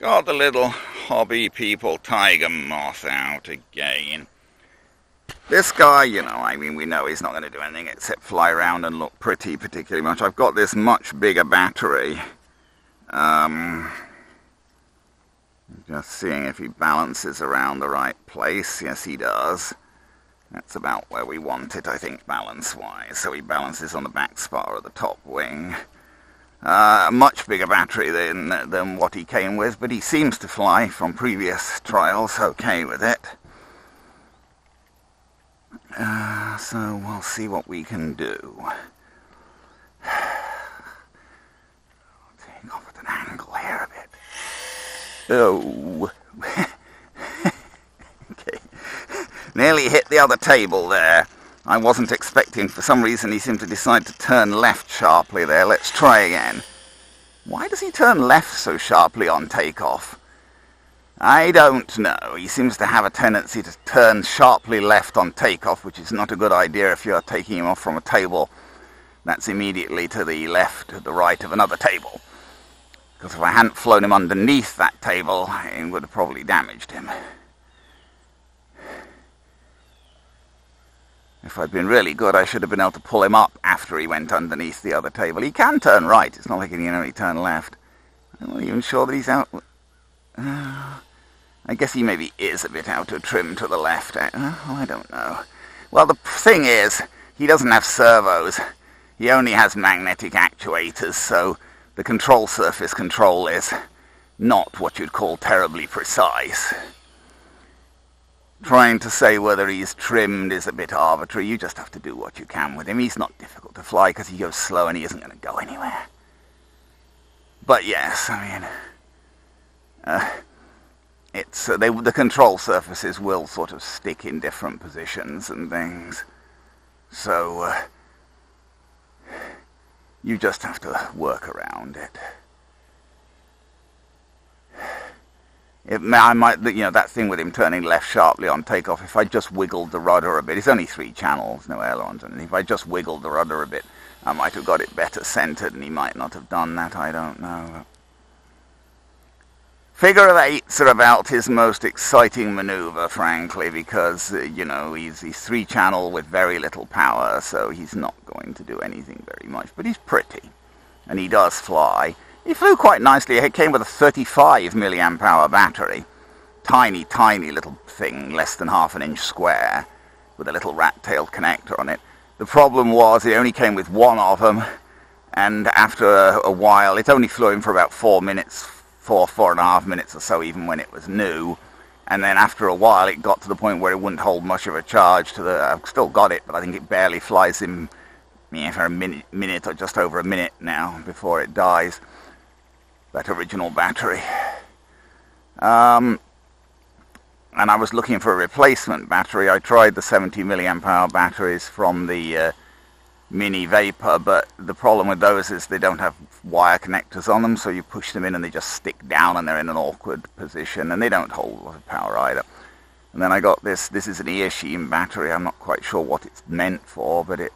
Got the little hobby people tiger moth out again. This guy, we know he's not going to do anything except fly around and look pretty particularly much. I've got this much bigger battery. Just seeing if he balances around the right place. Yes, he does. That's about where we want it, I think, balance-wise. So he balances on the back spar of the top wing. A much bigger battery than what he came with, but he seems to fly from previous trials okay with it. So we'll see what we can do. I'll take off at an angle here a bit. Oh. Okay. Nearly hit the other table there. I wasn't expecting, for some reason he seemed to decide to turn left sharply there. Let's try again. Why does he turn left so sharply on takeoff? I don't know. He seems to have a tendency to turn sharply left on takeoff, which is not a good idea if you're taking him off from a table that's immediately to the left, to the right of another table. Because if I hadn't flown him underneath that table, it would have probably damaged him. If I'd been really good, I should have been able to pull him up after he went underneath the other table. He can turn right. It's not like he can only turn left. I'm not even sure that he's out. I guess he maybe is a bit out of trim to the left. I don't know. Well, the thing is, he doesn't have servos. He only has magnetic actuators, so the control surface control is not what you'd call terribly precise. Trying to say whether he's trimmed is a bit arbitrary. You just have to do what you can with him. He's not difficult to fly because he goes slow and he isn't going to go anywhere. But yes, the control surfaces will sort of stick in different positions and things. So you just have to work around it. I might, that thing with him turning left sharply on takeoff, if I just wiggled the rudder a bit, it's only 3 channels, no ailerons, and if I just wiggled the rudder a bit, I might have got it better centered, and he might not have done that, I don't know. Figure of 8s are about his most exciting maneuver, frankly, because, he's 3 channel with very little power, so he's not going to do anything very much, but he's pretty, and he does fly. He flew quite nicely. It came with a 35 milliamp hour battery. Tiny, tiny little thing, less than half an inch square, with a little rat-tailed connector on it. The problem was it only came with 1 of them, and after a while, it only flew him for about 4 minutes, 4.5 minutes or so, even when it was new. And then after a while, it got to the point where it wouldn't hold much of a charge I've still got it, but I think it barely flies him for a minute or just over a minute now before it dies. That original battery. And I was looking for a replacement battery. I tried the 70 milliamp hour batteries from the Mini Vapor, but the problem with those is they don't have wire connectors on them, so you push them in and they just stick down and they're in an awkward position, and they don't hold a lot of power either. And then I got this is an Eachine battery. I'm not quite sure what it's meant for, but it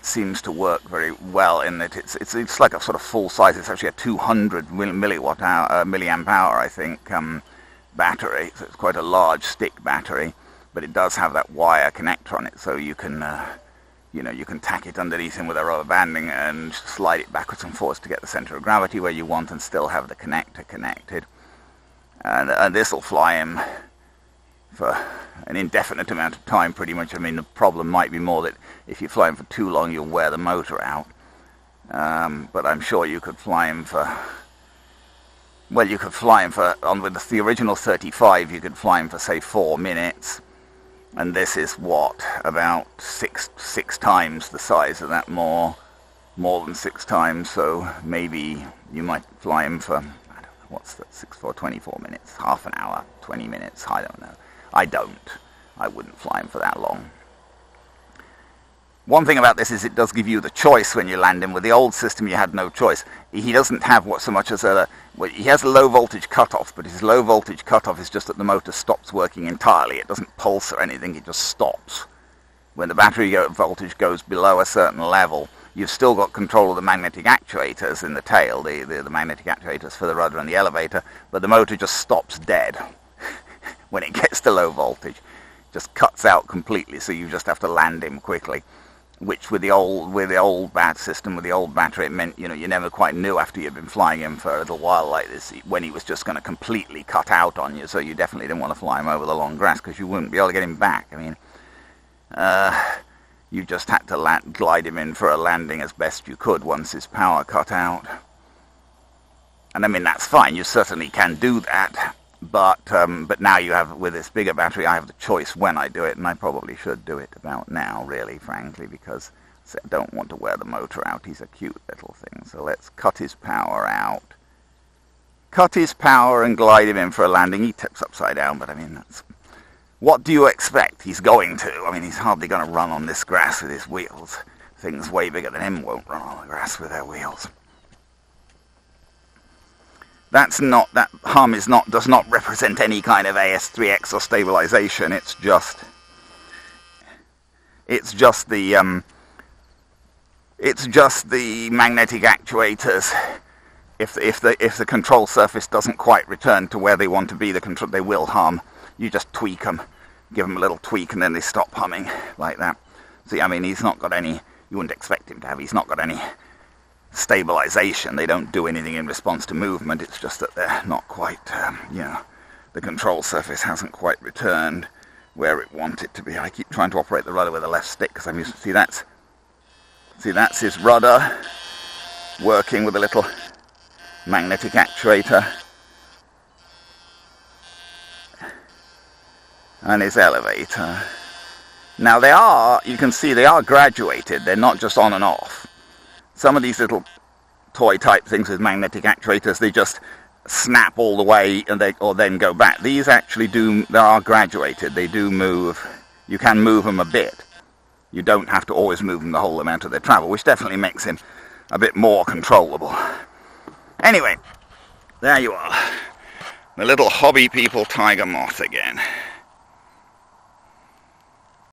seems to work very well in that it's like a sort of full size. It's actually a 200 milliamp hour, I think, battery. So it's quite a large stick battery, but it does have that wire connector on it, so you can you can tack it underneath him with a rubber banding and slide it backwards and forwards to get the center of gravity where you want, and still have the connector connected. And this will fly him for an indefinite amount of time, pretty much. The problem might be more that if you fly him for too long, you'll wear the motor out. But I'm sure you could fly him for... Well, you could fly him with the original 35, you could fly him for, say, 4 minutes. And this is, about six times the size of that, more than 6 times. So maybe you might fly him for, I don't know, what's that, 24 minutes, half an hour, 20 minutes, I don't know. I wouldn't fly him for that long. One thing about this is it does give you the choice when you land him. With the old system, you had no choice. He doesn't have so much as he has a low voltage cutoff, but his low voltage cutoff is just that the motor stops working entirely. It doesn't pulse or anything, it just stops. When the battery voltage goes below a certain level, You've still got control of the magnetic actuators in the tail, the magnetic actuators for the rudder and the elevator, but the motor just stops dead when it gets to low voltage. Just cuts out completely, so you just have to land him quickly. Which with the old bat system, with the old battery, it meant, you know, you never quite knew after you'd been flying him for a little while like this when he was just going to completely cut out on you. So you definitely didn't want to fly him over the long grass because you wouldn't be able to get him back. I mean, you just had to glide him in for a landing as best you could once his power cut out. And I mean, that's fine. You certainly can do that. But now you have, with this bigger battery, I have the choice when I do it, and I probably should do it about now, really, frankly, because I don't want to wear the motor out. He's a cute little thing. So let's cut his power out. Cut his power and glide him in for a landing. He tips upside down, but I mean, that's... What do you expect he's going to? I mean, he's hardly going to run on this grass with his wheels. Things way bigger than him won't run on the grass with their wheels. That hum does not represent any kind of AS3X or stabilization. It's just the magnetic actuators. If the control surface doesn't quite return to where they want to be, they will hum. You just tweak them, give them a little tweak, and then they stop humming like that. See, I mean, he's not got any. You wouldn't expect him to have. He's not got any stabilization. They don't do anything in response to movement. It's just that they're not quite, the control surface hasn't quite returned where it wanted to be. I keep trying to operate the rudder with the left stick because I'm used to see that's his rudder working with a little magnetic actuator, and his elevator. Now you can see they are graduated. They're not just on and off. Some of these little toy type things with magnetic actuators, they just snap all the way or then go back. These actually they are graduated. They do move. You can move them a bit. You don't have to always move them the whole amount of their travel, which definitely makes him a bit more controllable. Anyway, there you are. The little hobby people Tiger Moth again.